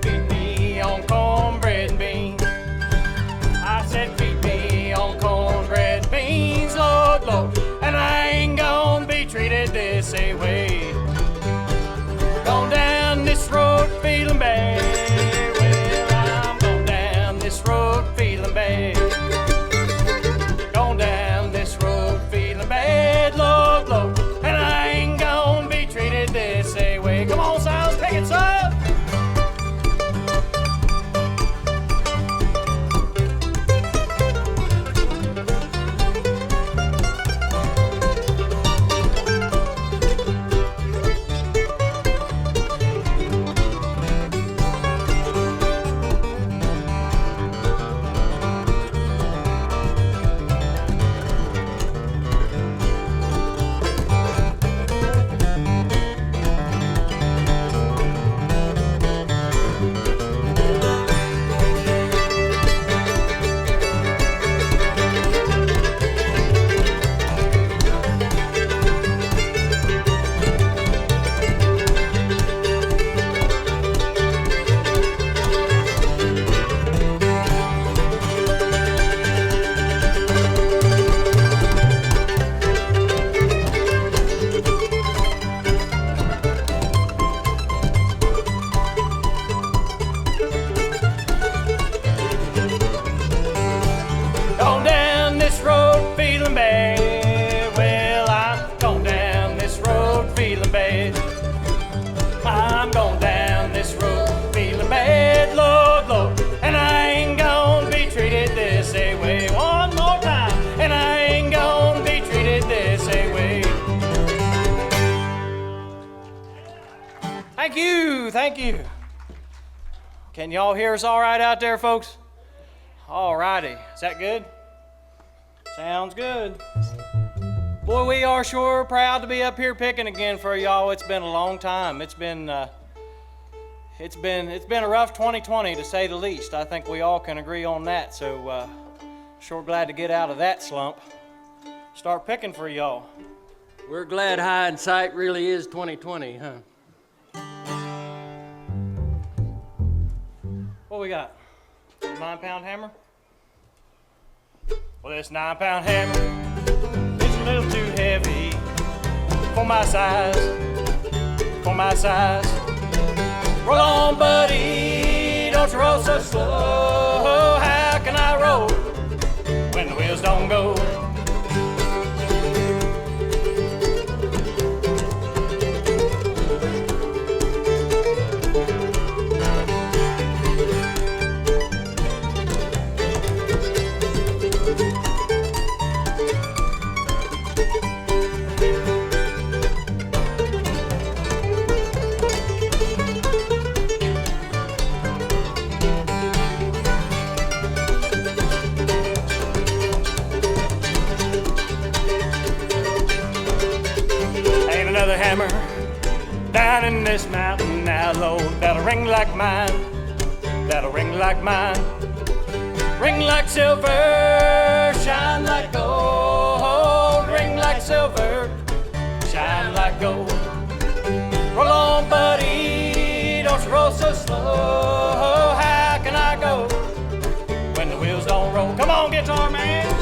feed me on cornbread and beans. I said, feed me on cornbread and beans, Lord, Lord, and I ain't gonna be treated this way. Going down this road feeling bad. Well, I'm going down this road feeling bad. Going down this road feeling bad, Lord, Lord, and I ain't gonna be treated this way. Come on, Silas, pick it up. Thank you. Can y'all hear us all right out there, folks? All righty. Is that good? Sounds good. Boy, we are sure proud to be up here picking again for y'all. It's been a long time. It's been a rough 2020 to say the least. I think we all can agree on that. So sure glad to get out of that slump. Start picking for y'all. We're glad hindsight really is 2020, huh? What we got? 9-pound hammer? Well, this 9-pound hammer is a little too heavy for my size. For my size. Roll on, buddy, don't you roll so slow. How can I roll when the wheels don't go? Hammer down in this mountain now, Lord, that'll ring like mine, that'll ring like mine, ring like silver, shine like gold, ring like silver, shine like gold. Roll on, buddy, don't you roll so slow. How can I go when the wheels don't roll? Come on, guitar man.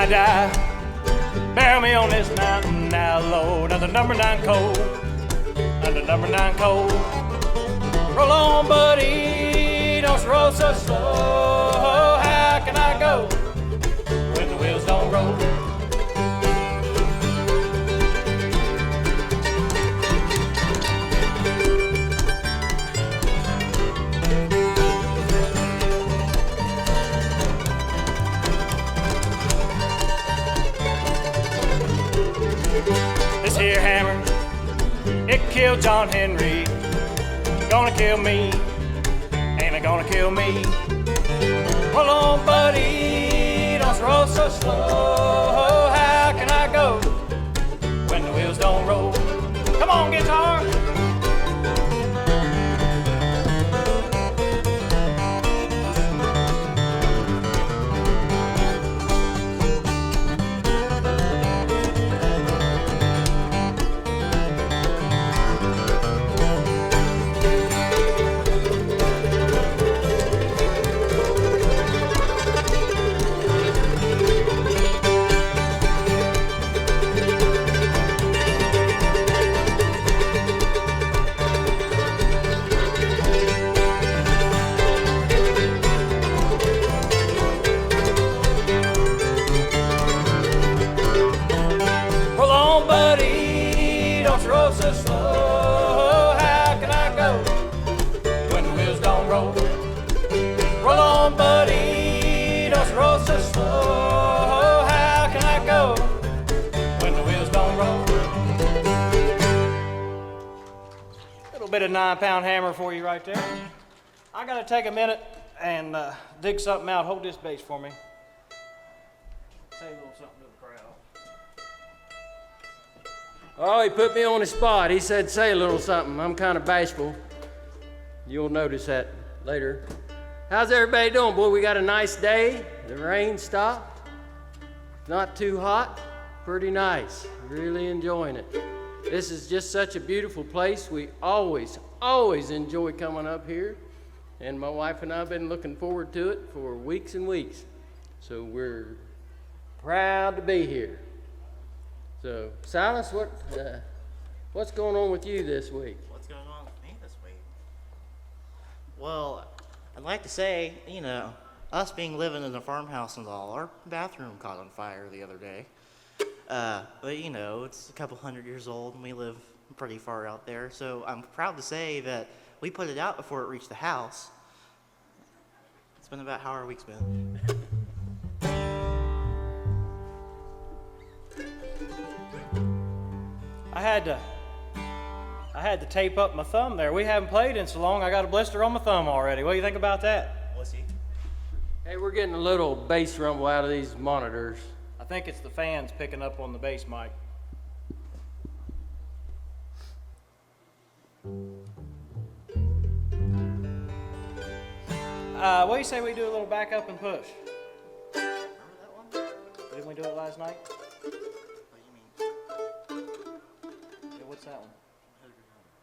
Die, bury me on this mountain mountain now load under number 9 cold, under number 9 cold. Roll on, buddy, don't roll so slow. How can I go when the wheels don't roll? This here hammer, it killed John Henry. Gonna kill me, ain't it gonna kill me? Hold on, buddy, don't roll so slow. How can I go when the wheels don't roll? Come on, guitar. So slow, how can I go when the wheels don't roll? Roll on, buddy, don't roll so slow. How can I go when the wheels don't roll? A little bit of 9-pound hammer for you right there. I gotta take a minute and dig something out. Hold this bass for me. Say a little something to the crowd. Oh, he put me on the spot. He said, say a little something. I'm kind of bashful. You'll notice that later. How's everybody doing? Boy, we got a nice day. The rain stopped. Not too hot. Pretty nice. Really enjoying it. This is just such a beautiful place. We always enjoy coming up here. And my wife and I have been looking forward to it for weeks and weeks. So we're proud to be here. So, Silas, what's going on with you this week? What's going on with me this week? Well, I'd like to say, us living in a farmhouse and all, our bathroom caught on fire the other day. But, it's a couple hundred years old and we live pretty far out there. So I'm proud to say that we put it out before it reached the house. It's been about how our week's been. I had to tape up my thumb there. We haven't played in so long, I got a blister on my thumb already. What do you think about that? What's he? Hey, we're getting a little bass rumble out of these monitors. I think it's the fans picking up on the bass mic. What do you say we do a little back up and push? Remember that one? Didn't we do it last night? What do you mean? Yeah, what's that one?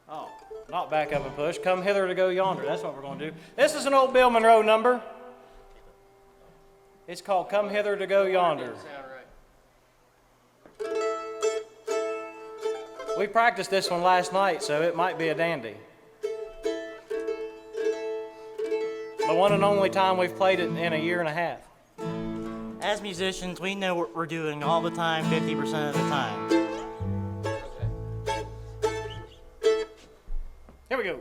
Oh, not back up and push. Come hither to go yonder. That's what we're going to do. This is an old Bill Monroe number. It's called Come Hither to Go Yonder. We practiced this one last night, so it might be a dandy. The one and only time we've played it in a year and a half. As musicians, we know what we're doing all the time, 50% of the time. Here we go.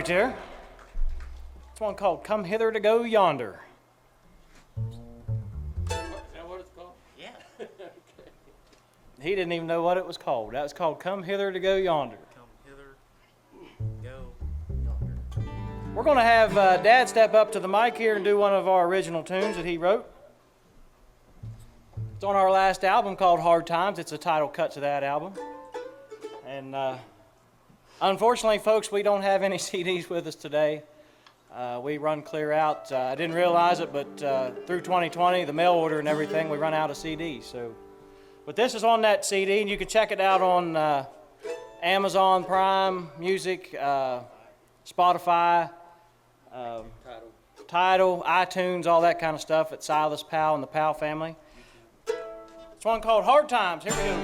there. It's one called Come Hither to Go Yonder. Is that what it's called? Yeah. He didn't even know what it was called. That was called Come Hither to Go Yonder. Come hither, go yonder. We're going to have Dad step up to the mic here and do one of our original tunes that he wrote. It's on our last album called Hard Times. It's a title cut to that album. And unfortunately, folks, we don't have any CDs with us today. We run clear out. I didn't realize it, but through 2020, the mail order and everything, we run out of CDs. So, but this is on that CD, and you can check it out on Amazon Prime Music, Spotify, Tidal, iTunes, all that kind of stuff at Silas Powell and the Powell family. It's one called Hard Times. Here we go.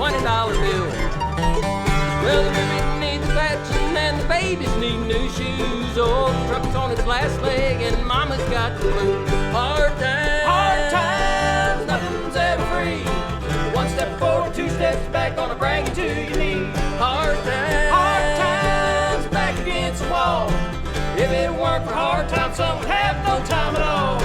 $20 bill. Well, the baby needs patching and the babies need new shoes. Old truck's on its last leg and mama's got the blues. Hard times, nothing's ever free. One step forward, two steps back, gonna bring you to your knees. Hard times, back against the wall. If it weren't for hard times, some would have no time at all.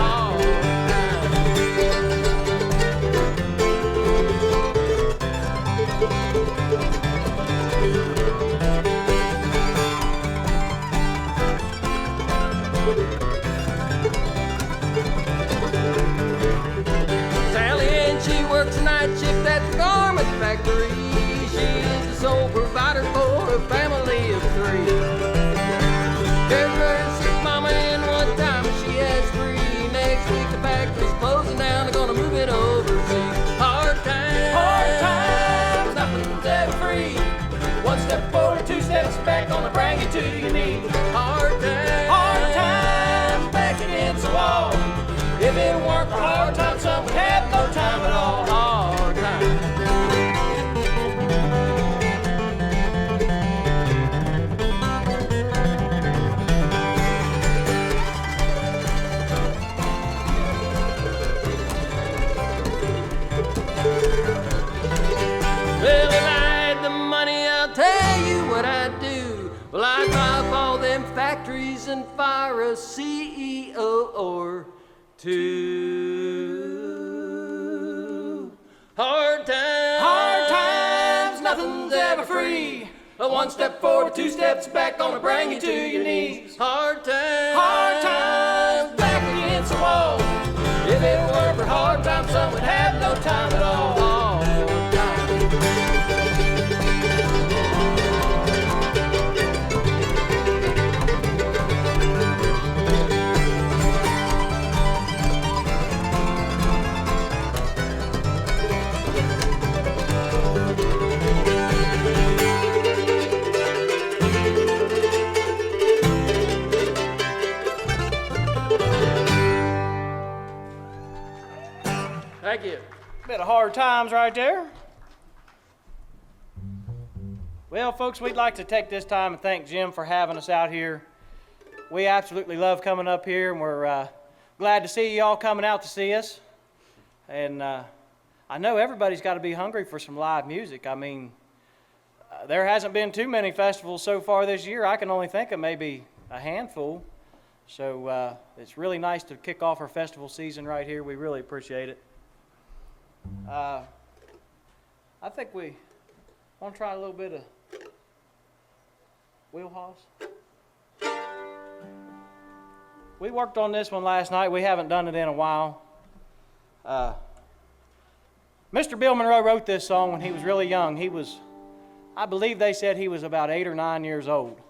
Sally and she works night shift at the garment factory. She is the sole provider for a family of three. Cares for her sick mama in one time, she has three. Next week the factory's closing down, they're gonna move it overseas. Hard times, nothing's ever free. One step forward, two steps back, gonna bring you to your knees. Hard times, back against the wall. If it weren't for hard times, some would have no time at all. Hard times. Well, if I had the money, I'll tell you what I'd do. Well, I'd buy up all them factories and fire a CEO or two. Hard times, nothing's ever free. One step forward, two steps back, gonna bring you to your knees. Hard times, back against the wall. If it weren't for hard times, some would have no time at all. Hard times. Thank you. Bit of hard times right there. Well, folks, we'd like to take this time and thank Jim for having us out here. We absolutely love coming up here, and we're glad to see you all coming out to see us. And I know everybody's got to be hungry for some live music. I mean, there hasn't been too many festivals so far this year. I can only think of maybe a handful. So it's really nice to kick off our festival season right here. We really appreciate it. I think we want to try a little bit of Wheelhouse. We worked on this one last night. We haven't done it in a while. Mr. Bill Monroe wrote this song when he was really young. I believe they said he was about 8 or 9 years old.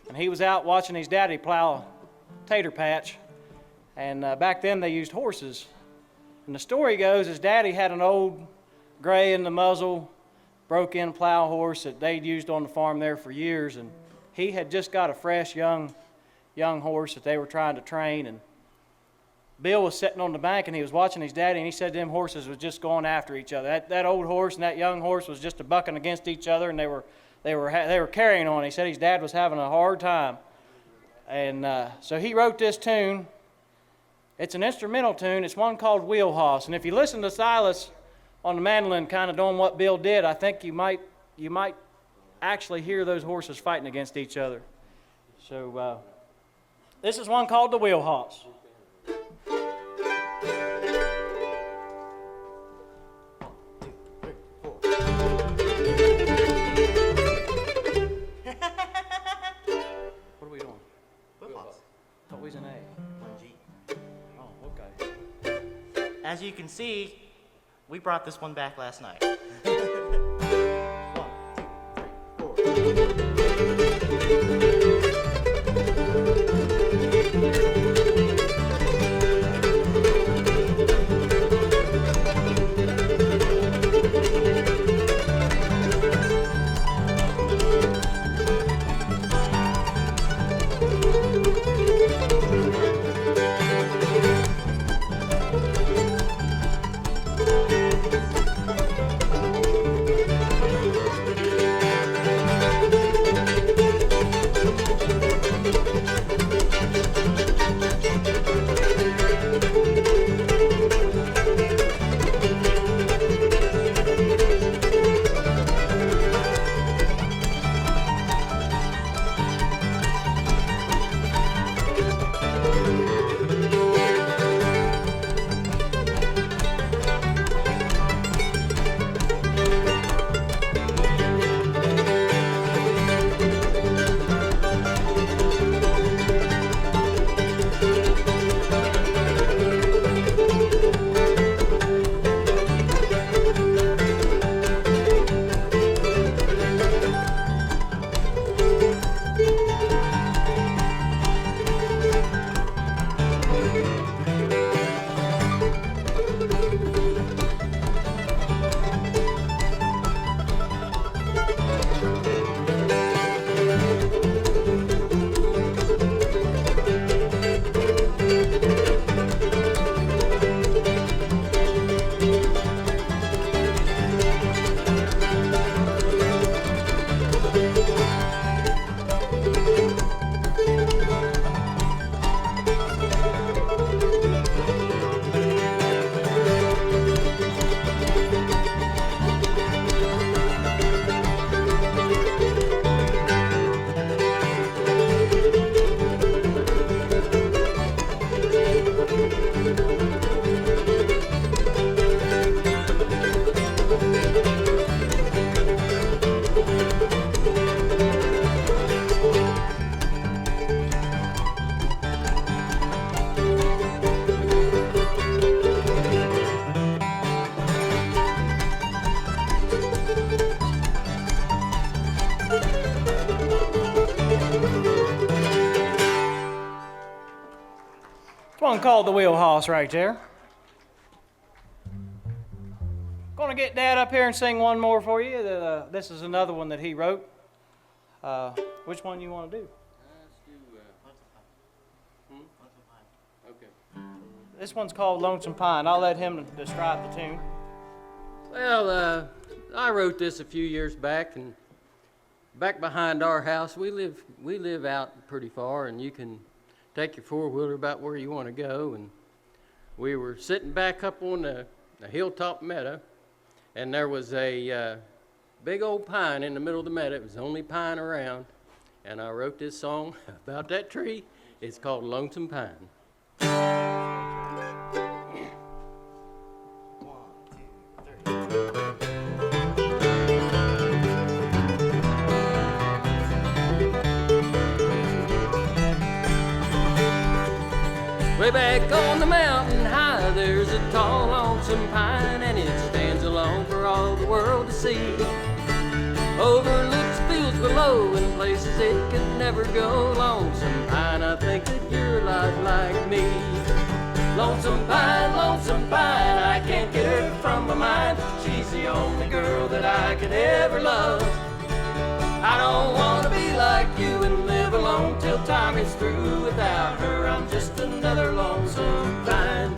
And he was out watching his daddy plow a tater patch. And back then they used horses. And the story goes his daddy had an old gray in the muzzle, broke-in plow horse that they'd used on the farm there for years. And he had just got a fresh young horse that they were trying to train. And Bill was sitting on the bank and he was watching his daddy, and he said them horses was just going after each other. That old horse and that young horse was just bucking against each other, and they were carrying on. He said his dad was having a hard time, and so he wrote this tune. It's an instrumental tune. It's one called Wheelhouse, and if you listen to Silas on the mandolin, kind of doing what Bill did, I think you might actually hear those horses fighting against each other. So this is one called the Wheelhouse. As you can see, we brought this one back last night. 1, 2, 3, 4. One called the Wheelhouse right there. Gonna get Dad up here and sing one more for you. This is another one that he wrote. Which one you want to do? Lonesome Pine. Okay. This one's called Lonesome Pine. I'll let him describe the tune. Well, I wrote this a few years back, and back behind our house, we live out pretty far, and you can take your four-wheeler about where you want to go. And we were sitting back up on the hilltop meadow, and there was a big old pine in the middle of the meadow. It was the only pine around, and I wrote this song about that tree. It's called Lonesome Pine. 1, 2, 3. Way back on the mountain high, there's a tall lonesome pine, and it stands alone for all the world to see. Overlooks fields below and places it could never go. Lonesome pine, I think that you're a lot like me. Lonesome pine, I can't get her from my mind. She's the only girl that I could ever love. I don't want to be like you and live alone till time is through without her. I'm just another lonesome pine.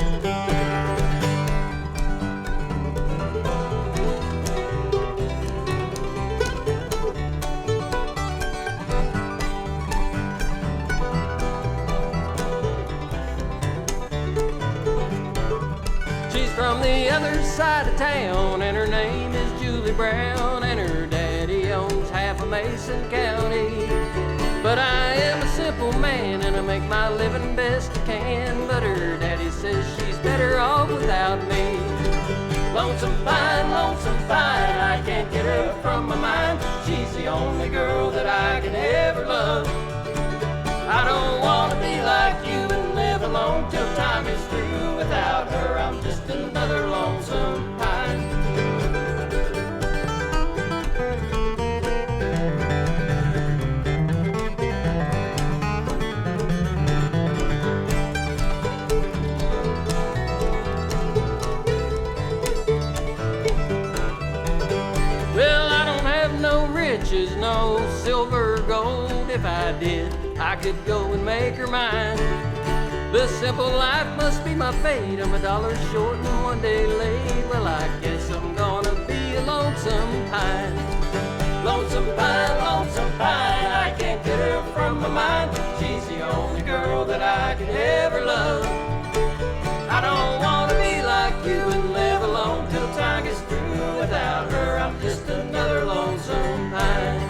From the other side of town, and her name is Julie Brown, and her daddy owns half of Mason County. But I am a simple man, and I make my living best I can. But her daddy says she's better off without me. Lonesome Pine, I can't get her from my mind. She's the only girl that I can ever love. I don't want to be like you and live alone till time is through without her. I'm just another lonesome pine. Well, I don't have no riches, no silver or gold. If I did, I could go and make her mine. This simple life must be my fate. I'm $1 short and one day late. Well, I guess I'm gonna be a lonesome pine. Lonesome pine, I can't get her from my mind. She's the only girl that I could ever love. I don't wanna be like you and live alone till time gets through without her. I'm just another lonesome pine.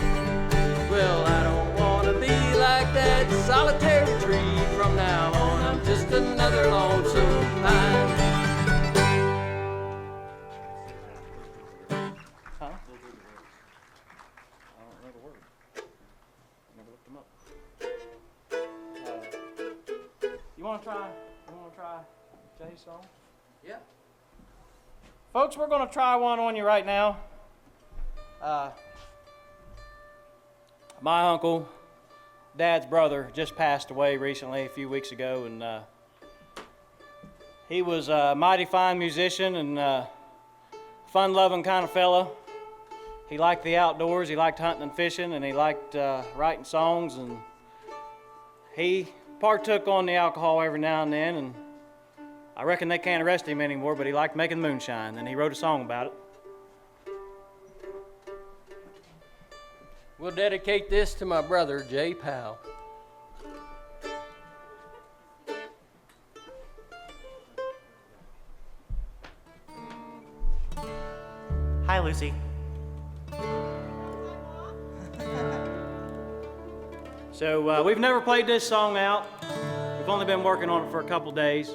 Well, I don't wanna be like that solitary tree from now on. I'm just another lonesome pine. Huh? I don't know the word. I never looked them up. You wanna try Jay's song? Yeah. Folks, we're gonna try one on you right now. My uncle, Dad's brother, just passed away recently, a few weeks ago, and he was a mighty fine musician and fun-loving kind of fella. He liked the outdoors, he liked hunting and fishing, and he liked writing songs, and he partook on the alcohol every now and then, and I reckon they can't arrest him anymore, but he liked making moonshine, and he wrote a song about it. We'll dedicate this to my brother, Jay Powell. Hi, Lucy. So we've never played this song out. We've only been working on it for a couple days.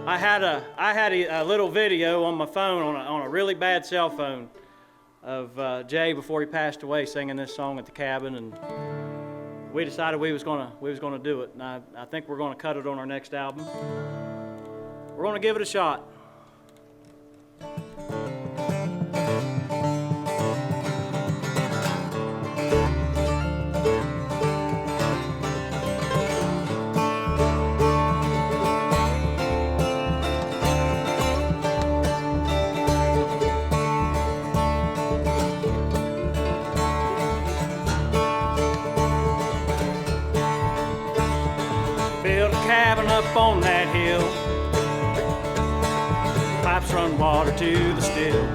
I had a little video on my phone on a really bad cell phone of Jay before he passed away singing this song at the cabin, and we decided we was gonna do it, and I think we're gonna cut it on our next album. We're gonna give it a shot. Built a cabin up on that hill. Pipes run water to the still.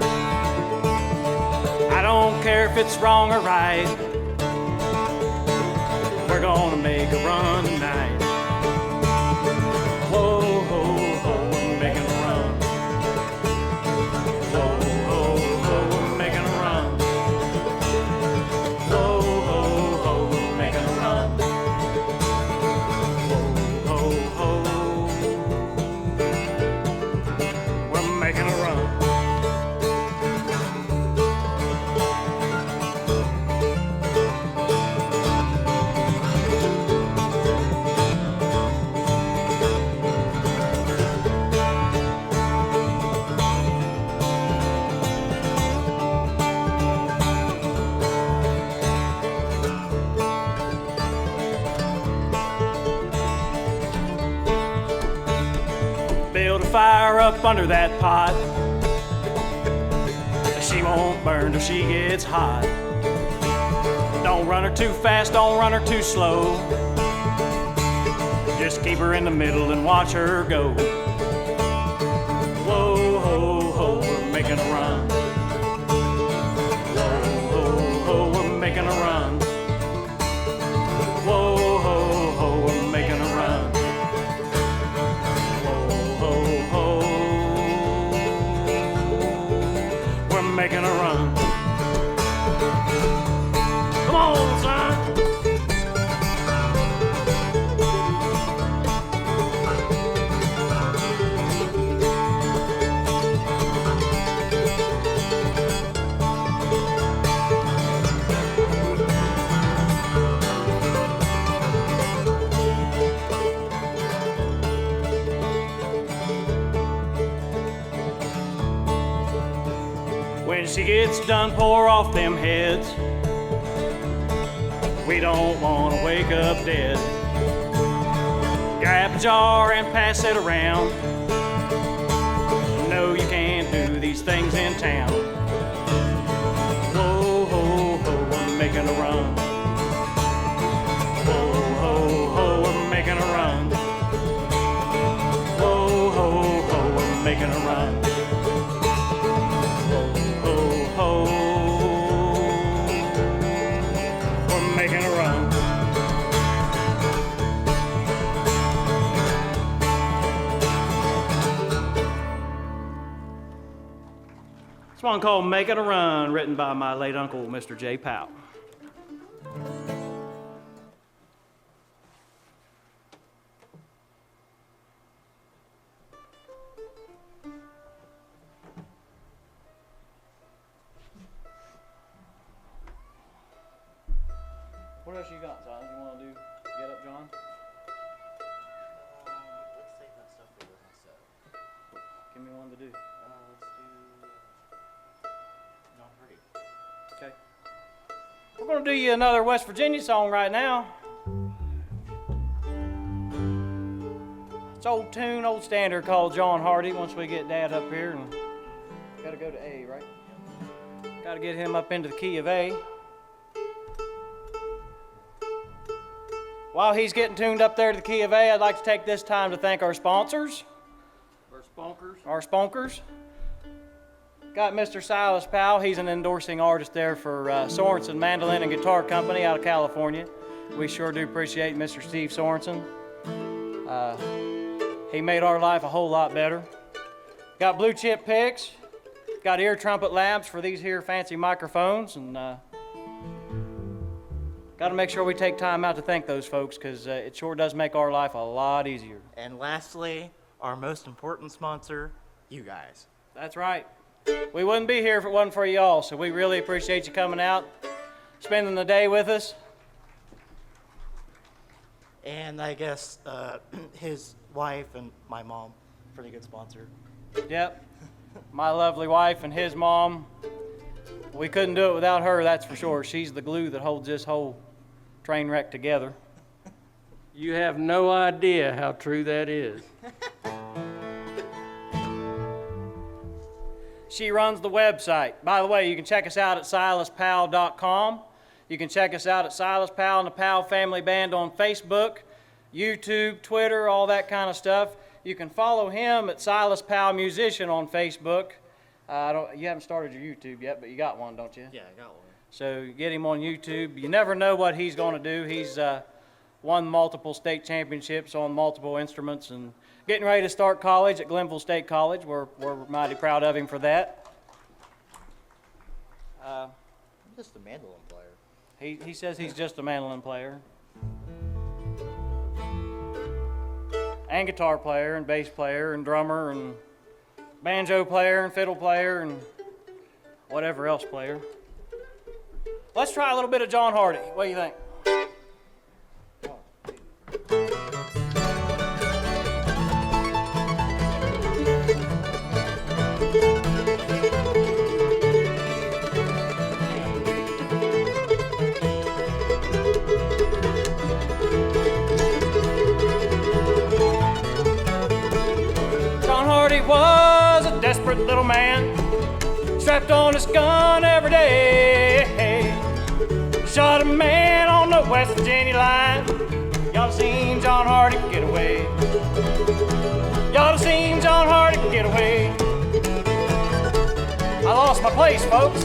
I don't care if it's wrong or right. We're gonna make a run tonight. Whoa, ho, ho, we're making a run. Whoa, ho, ho, we're making a run. Whoa, ho, ho, we're making a run. We're making a run. Build a fire up under that pot. She won't burn till she gets hot. Don't run her too fast, don't run her too slow. Just keep her in the middle and watch her go. Whoa, ho, ho, we're making a run. Whoa, ho, ho, we're making a run. Whoa, ho, ho, we're making a run. Whoa, ho, ho, we're making a run. Come on, son. When she gets done, pour off them heads. We don't want to wake up dead. Grab a jar and pass it around. No, you can't do these things in town. Whoa, ho, ho, we're making a run. Whoa, ho, ho, we're making a run. Whoa, ho, ho, we're making a run. Making a run. This one called Making a Run, written by my late uncle, Mr. J. Powell. What else you got, John? You want to do Get Up, John? Let's save that stuff for the next set. Give me one to do. Let's do John Hardy. Okay. We're going to do you another West Virginia song right now. It's an old tune, old standard called John Hardy. Once we get Dad up here, and got to go to A, right? Got to get him up into the key of A. While he's getting tuned up there to the key of A, I'd like to take this time to thank our sponsors. Our sponkers. Got Mr. Silas Powell. He's an endorsing artist there for Sorensen Mandolin and Guitar Company out of California. We sure do appreciate Mr. Steve Sorensen. He made our life a whole lot better. Got Blue Chip Picks. Got Ear Trumpet Labs for these here fancy microphones, and got to make sure we take time out to thank those folks, because it sure does make our life a lot easier. And lastly, our most important sponsor, you guys. That's right. We wouldn't be here if it wasn't for y'all, so we really appreciate you coming out, spending the day with us. And I guess his wife and my mom, pretty good sponsor. Yep. My lovely wife and his mom. We couldn't do it without her, that's for sure. She's the glue that holds this whole train wreck together. You have no idea how true that is. She runs the website. By the way, you can check us out at silaspowell.com. You can check us out at Silas Powell and the Powell Family Band on Facebook, YouTube, Twitter, all that kind of stuff. You can follow him at Silas Powell Musician on Facebook. You haven't started your YouTube yet, but you got one, don't you? Yeah, I got one. So get him on YouTube. You never know what he's going to do. He's won multiple state championships on multiple instruments and getting ready to start college at Glenville State College. We're mighty proud of him for that. I'm just a mandolin player. He says he's just a mandolin player. And guitar player and bass player and drummer and banjo player and fiddle player and whatever else player. Let's try a little bit of John Hardy. What do you think? John Hardy was a desperate little man, strapped on his gun every day. Shot a man on the West Virginia line. Y'all seen John Hardy get away. You ought to seen John Hardy get away. I lost my place, folks.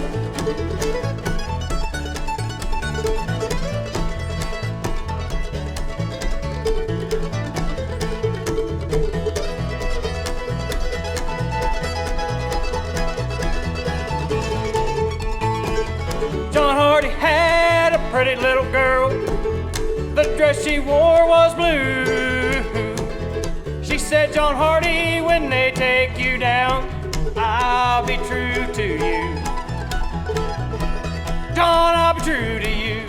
John Hardy had a pretty little girl. The dress she wore was blue. She said, John Hardy, when they take you down, I'll be true to you. John, I'll be true to you.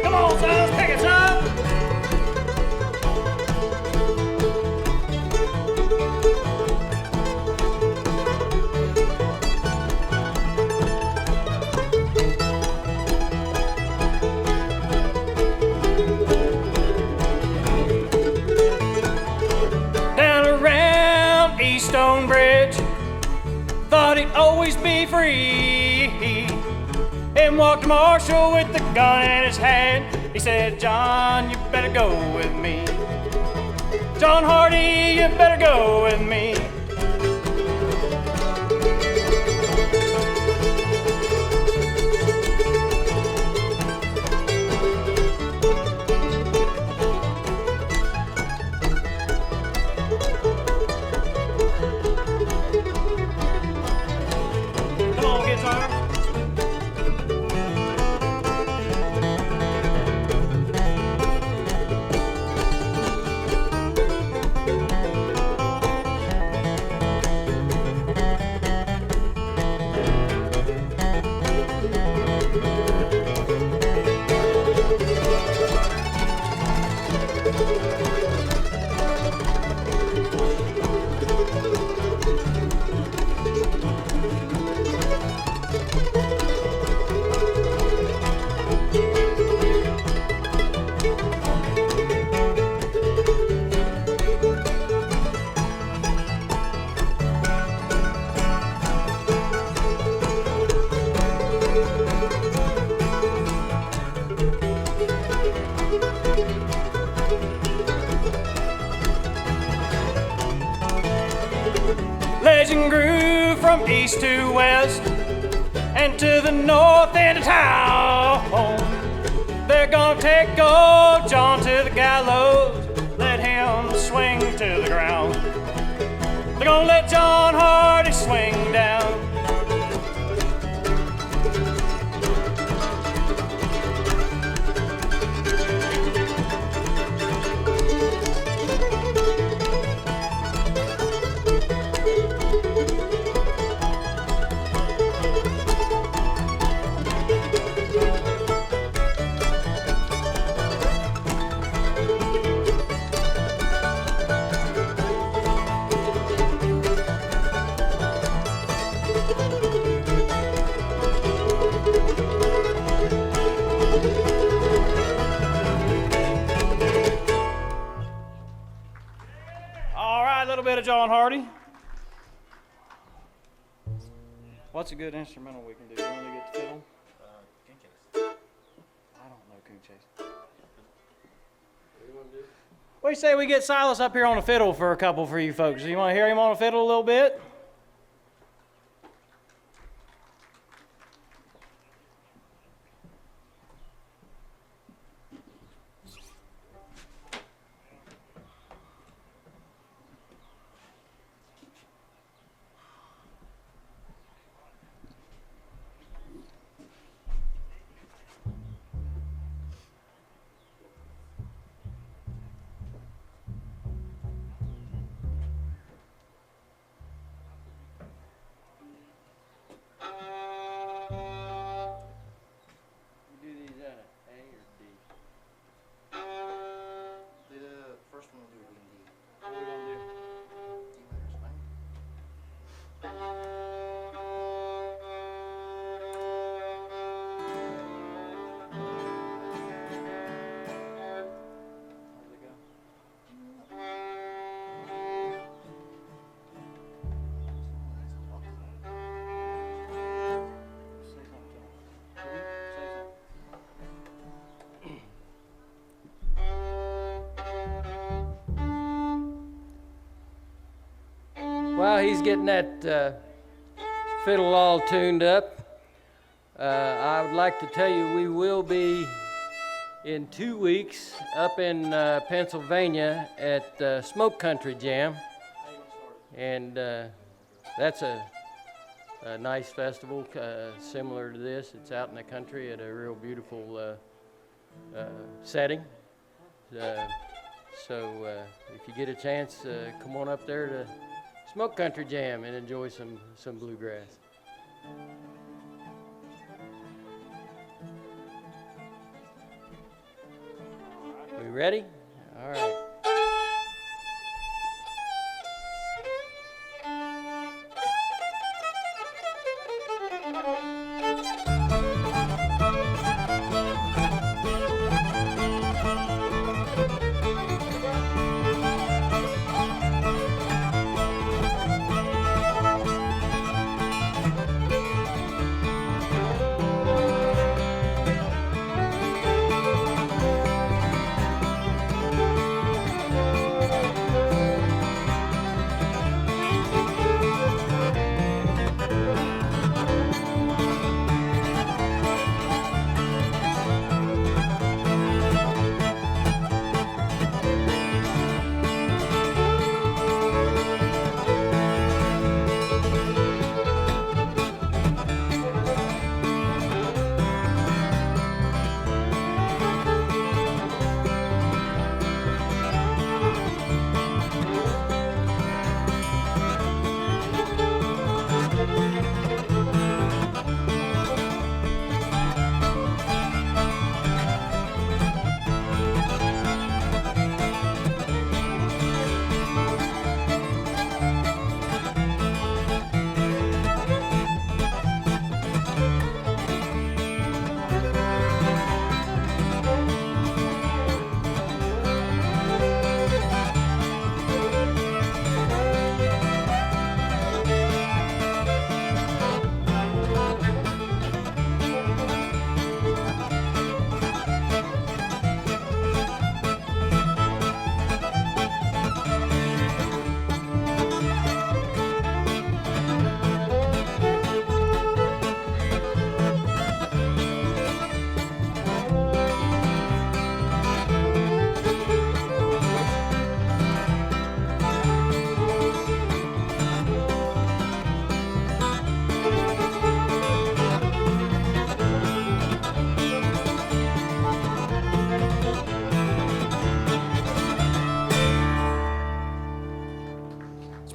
Come on, sons, pick us up. Down around East Stone Bridge, thought he'd always be free. And walked Marshall with the gun in his hand. He said, John, you better go with me. John Hardy, you better go with me. Come on, guitar. Legend grew from east to west and to the north end of town. They're gonna take old John to the gallows, let him swing to the ground. They're gonna let John Hardy swing down. Bit of John Hardy. What's a good instrumental we can do? You want to get the fiddle? Coon chase. I don't know coon chase. What do you say we get Silas up here on the fiddle for a couple for you folks? You want to hear him on the fiddle a little bit? he's getting that fiddle all tuned up, I would like to tell you we will be in 2 weeks up in Pennsylvania at Smoke Country Jam. And that's a nice festival similar to this. It's out in the country at a real beautiful setting. So if you get a chance, come on up there to Smoke Country Jam and enjoy some bluegrass. We ready? All right.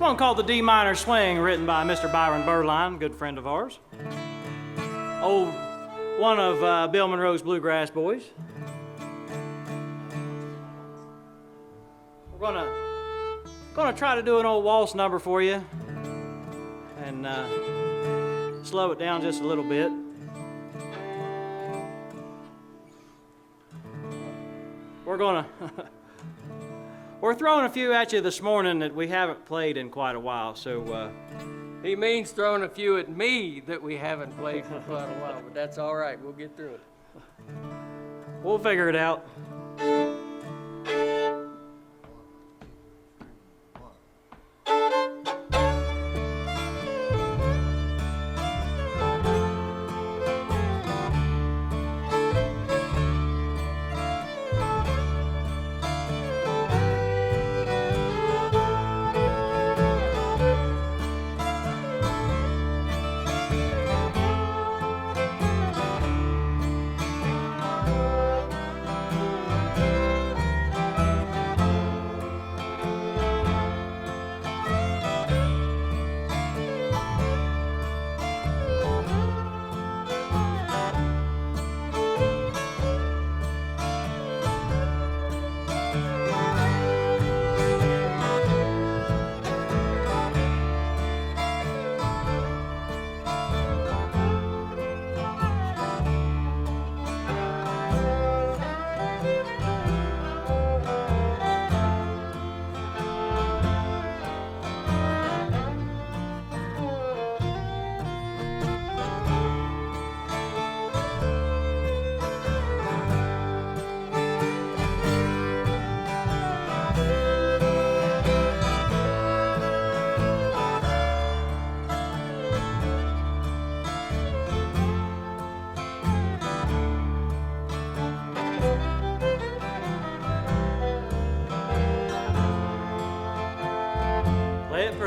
One called the D minor swing, written by Mr. Byron Berlin, good friend of ours. One of Bill Monroe's bluegrass boys. We're gonna try to do an old waltz number for you and slow it down just a little bit. We're throwing a few at you this morning that we haven't played in quite a while, so... He means throwing a few at me that we haven't played for quite a while, but that's all right. We'll get through it. We'll figure it out.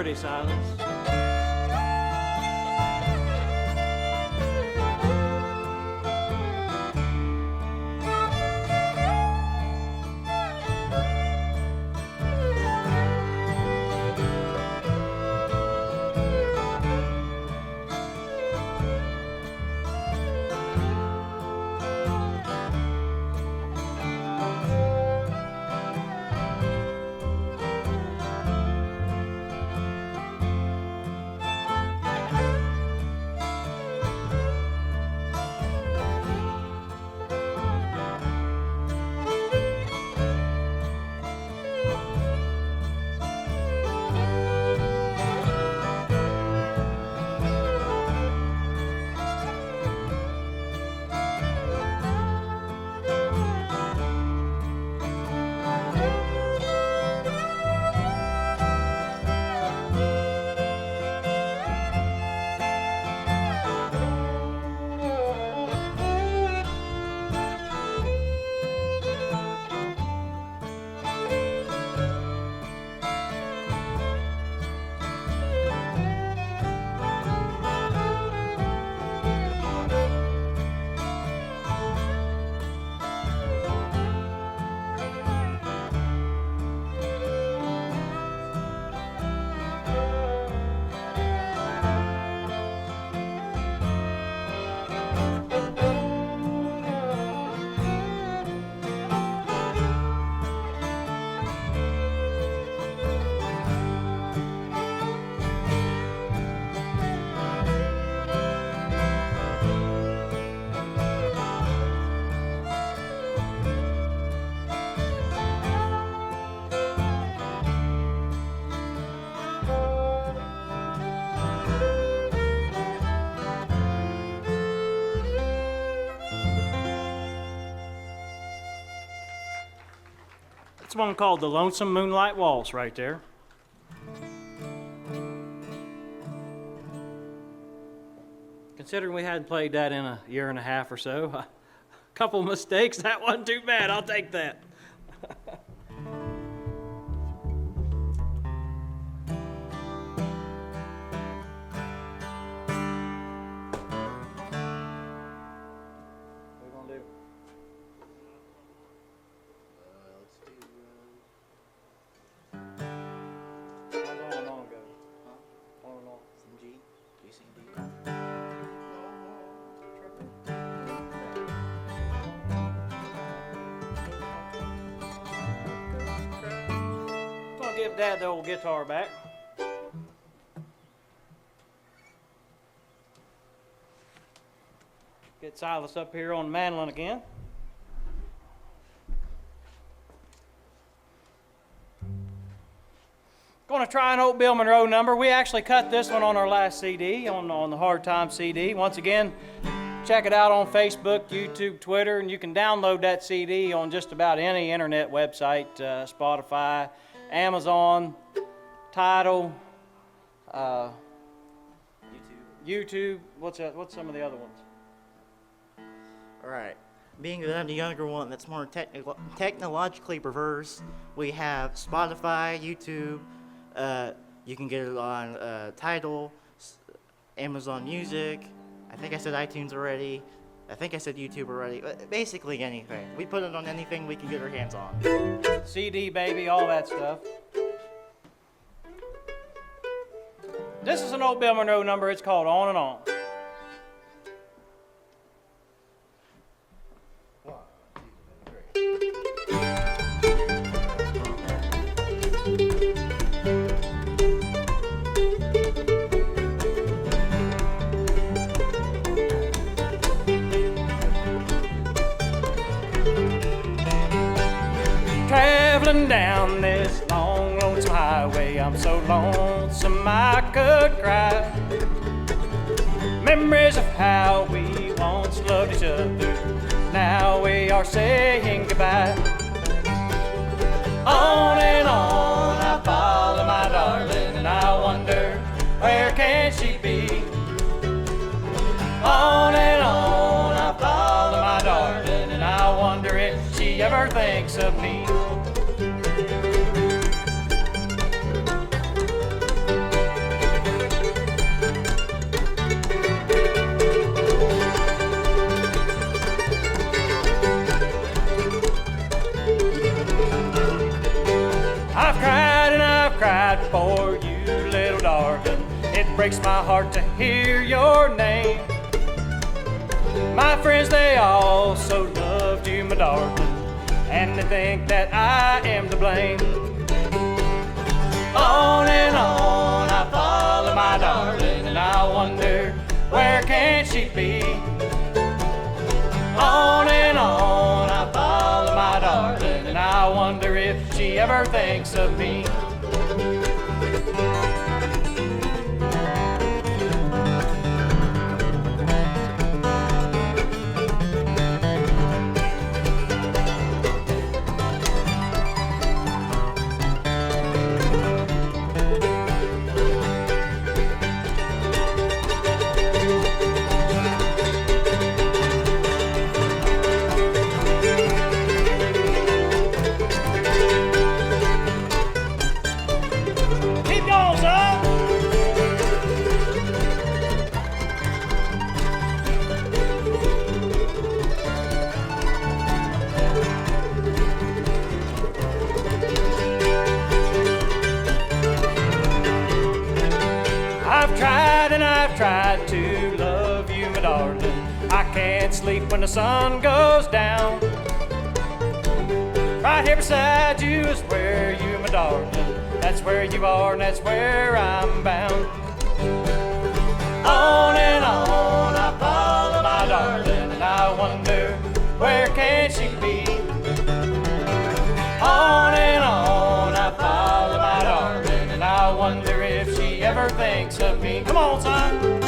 pretty, Silas. It's one called the Lonesome Moonlight Waltz right there. Considering we hadn't played that in a year and a half or so, a couple mistakes, that wasn't too bad. I'll take that. Give Dad the old guitar back. Get Silas up here on the mandolin again. Going to try an old Bill Monroe number. We actually cut this one on our last CD, on the Hard Time CD. Once again, check it out on Facebook, YouTube, Twitter, and you can download that CD on just about any internet website, Spotify, Amazon, Tidal, YouTube. What's some of the other ones? All right. Being that I'm the younger one that's more technologically perverse, we have Spotify, YouTube. You can get it on Tidal, Amazon Music. I think I said iTunes already. I think I said YouTube already. Basically anything. We put it on anything we can get our hands on. CD, baby, all that stuff. This is an old Bill Monroe number. It's called On and On. Traveling down this long, lonesome highway, I'm so lonesome I could cry. Memories of how we once loved each other, now we are saying goodbye. On and on I follow my darling, and I wonder where can she be. On and on I follow my darling, and I wonder if she ever thinks of me. breaks my heart to hear your name. My friends, they all so loved you, my darling, and they think that I am to blame. On and on I follow my darling, and I wonder where can she be? On and on I follow my darling, and I wonder if she ever thinks of me. I've tried to love you, my darling. I can't sleep when the sun goes down. Right here beside you is where you, my darling. That's where you are and that's where I'm bound. On and on I follow my darling, and I wonder where can she be? On and on I follow my darling, and I wonder if she ever thinks of me. Come on, son.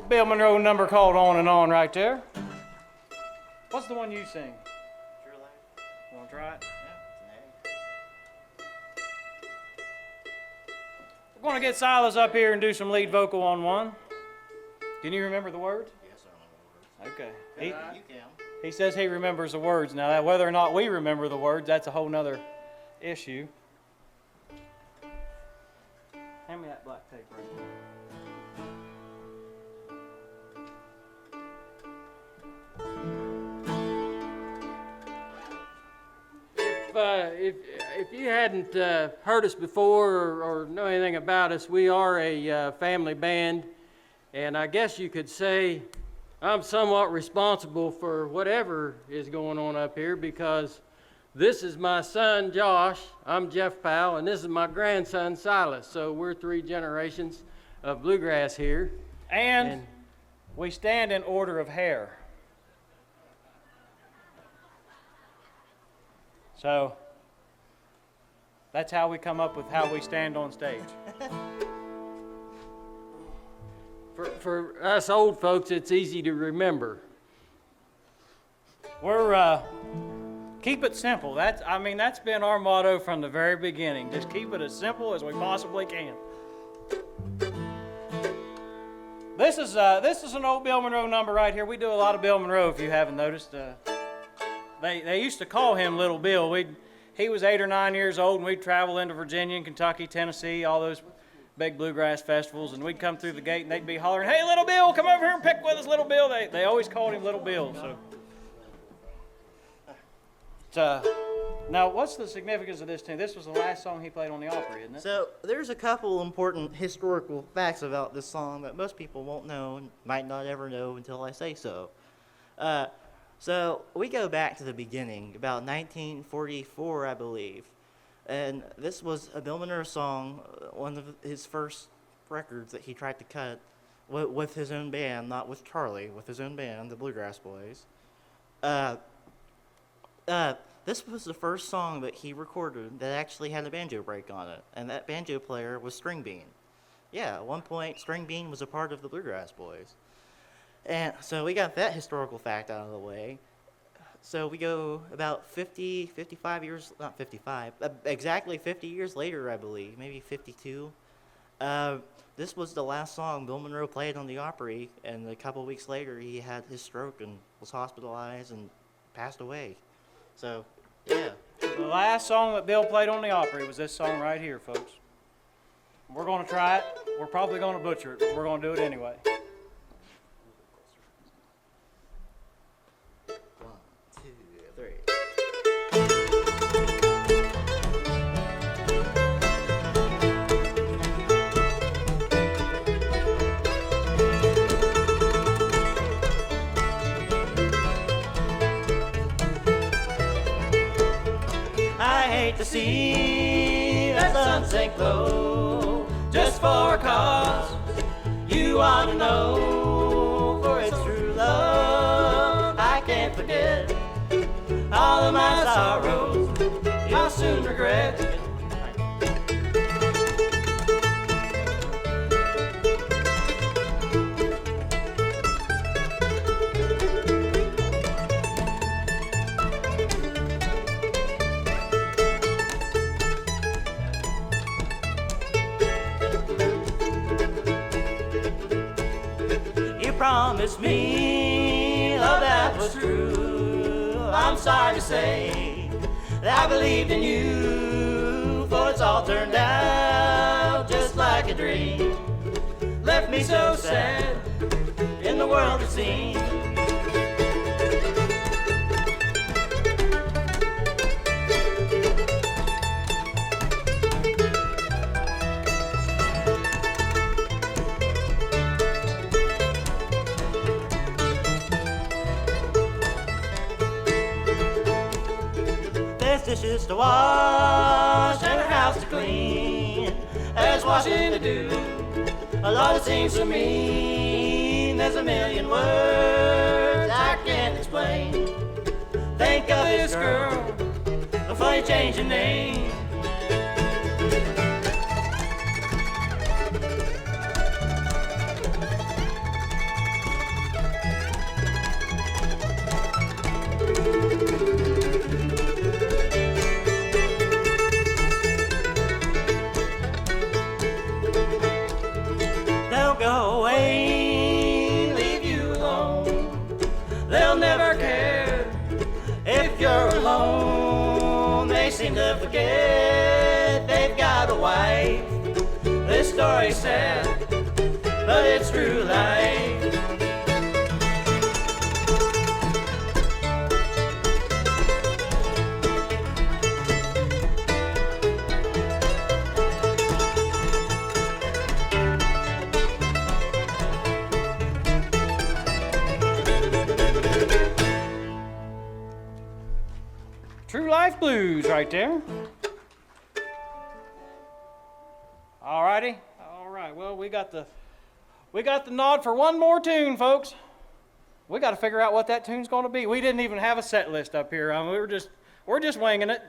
Bill Monroe number called On and On right there. What's the one you sing? True Life. Want to try it? Yeah, We're going to get Silas up here and do some lead vocal on one. Can you remember the words? yes, I remember the words. Okay. You can. He says he remembers the words. Now, that whether or not we remember the words, that's a whole nother issue. Hand me that black tape right there. If you hadn't heard us before or know anything about us, we are a family band, and I guess you could say I'm somewhat responsible for whatever is going on up here, because this is my son Josh, I'm Jeff Powell, and this is my grandson Silas. So we're 3 generations of bluegrass here. And we stand in order of hair. So that's how we come up with how we stand on stage. For us old folks, it's easy to remember. We're keep it simple. That's been our motto from the very beginning. Just keep it as simple as we possibly can. This is an old Bill Monroe number right here. We do a lot of Bill Monroe, if you haven't noticed. They used to call him Little Bill. He was 8 or 9 years old, and we'd travel into Virginia and Kentucky, Tennessee, all those big bluegrass festivals, and we'd come through the gate, and they'd be hollering, "Hey, Little Bill, come over here and pick with us, Little Bill." They always called him Little Bill. So, now, what's the significance of this tune? This was the last song he played on the Opry, isn't it? So there's a couple important historical facts about this song that most people won't know and might not ever know until I say so. So we go back to the beginning, about 1944, I believe. And this was a Bill Monroe song, one of his first records that he tried to cut with his own band, not with Charlie, with his own band, the Bluegrass Boys. This was the first song that he recorded that actually had a banjo break on it, and that banjo player was String Bean. Yeah, at one point, String Bean was a part of the Bluegrass Boys. And so we got that historical fact out of the way. So we go about 55 years, not 55, exactly 50 years later, I believe, maybe 52. This was the last song Bill Monroe played on the Opry, and a couple weeks later he had his stroke and was hospitalized and passed away. So, yeah. The last song that Bill played on the Opry was this song right here, folks. We're going to try it. We're probably going to butcher it, but we're going to do it anyway. 1, 2, 3. I hate to see that sun sink low just for a cause you ought to know, for it's true love. I can't forget all of my sorrows, you'll soon regret. Promise me, love, that was true. I'm sorry to say that I believed in you, for it's all turned out just like a dream. Left me so sad in the world it seems. Dishes to wash and a house to clean, there's washing to do. A lot it seems to me, there's a million words I can't explain. Think of this girl, a funny change in name. Go away, leave you alone. They'll never care if you're alone. They seem to forget they've got a wife. This story's sad, but it's true life. True Life Blues right there. All righty. All right. Well, we got the nod for one more tune, folks. We got to figure out what that tune's going to be. We didn't even have a set list up here. I mean, we're just winging it.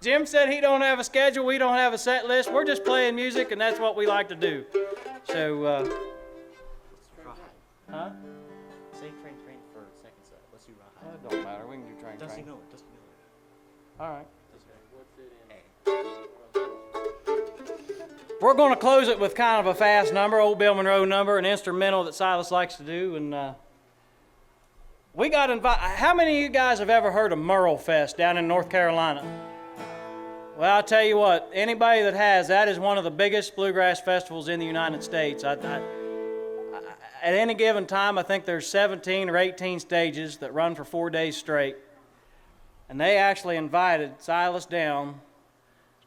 Jim said he don't have a schedule. We don't have a set list. We're just playing music, and that's what we like to do. So, huh? See? Train for second set. Let's do Rawhide. It don't matter. We can do Train Dusty Train. Miller. Dusty Miller. All right. What's it in? We're going to close it with kind of a fast number, Old Bill Monroe number, an instrumental that Silas likes to do. And we got invited. How many of you guys have ever heard of Merle Fest down in North Carolina? Well, I'll tell you what, anybody that has, that is one of the biggest bluegrass festivals in the United States. At any given time, I think there's 17 or 18 stages that run for 4 days straight. And they actually invited Silas down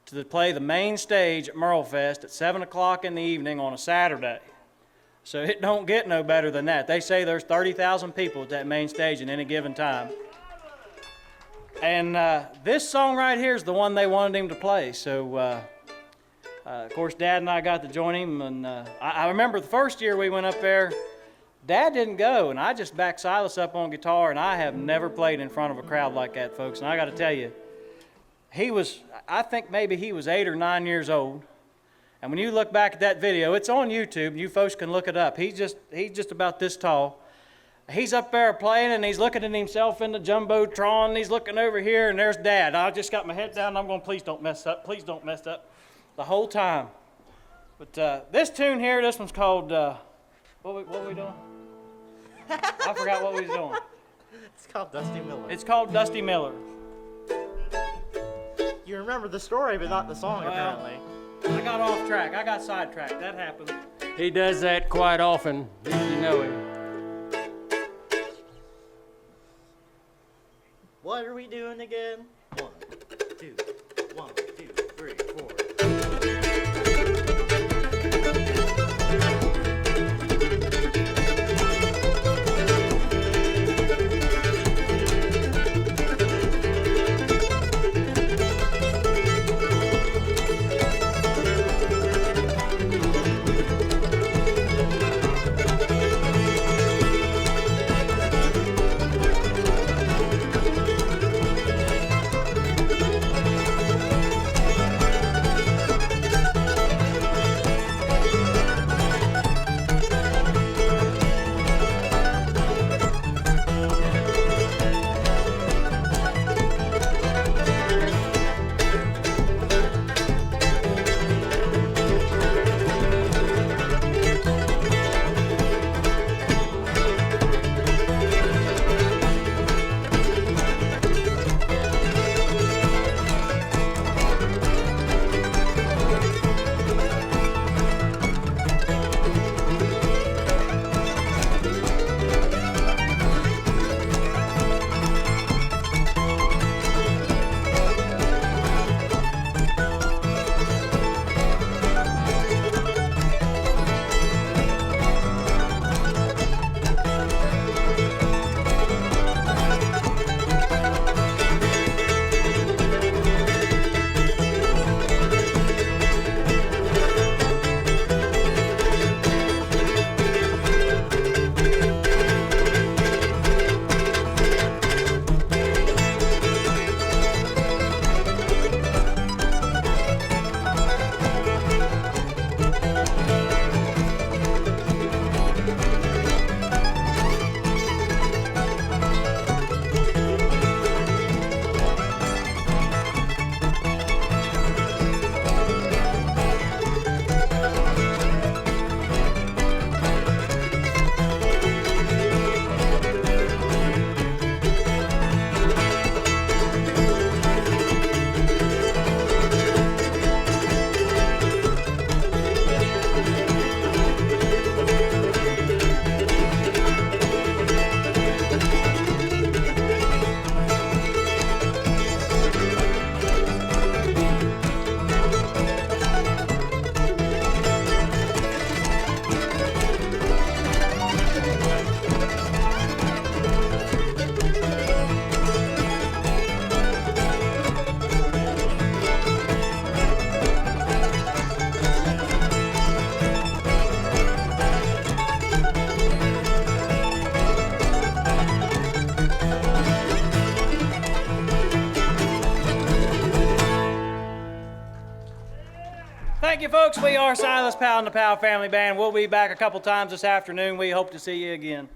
to play the main stage at Merle Fest at 7 o'clock in the evening on a Saturday. So it don't get no better than that. They say there's 30,000 people at that main stage at any given time. And this song right here is the one they wanted him to play. So, of course, Dad and I got to join him. And I remember the first year we went up there, Dad didn't go, and I just backed Silas up on guitar, and I have never played in front of a crowd like that, folks. And I got to tell you, I think maybe he was 8 or 9 years old. And when you look back at that video, it's on YouTube. You folks can look it up. He's just about this tall. He's up there playing, and he's looking at himself in the Jumbotron, and he's looking over here, and there's Dad. I just got my head down, and I'm going, please don't mess up, the whole time. But this tune here, this one's called, what were we doing? I forgot what we was doing. It's called Dusty Miller. It's called Dusty Miller. You remember the story, but not the song, apparently. I got off track. I got sidetracked. That happens. He does that quite often, if you know him. What are we doing again? 1, 2, 1, 2, 3, 4. Thank you, folks. We are Silas Powell and the Powell Family Band. We'll be back a couple times this afternoon. We hope to see you again.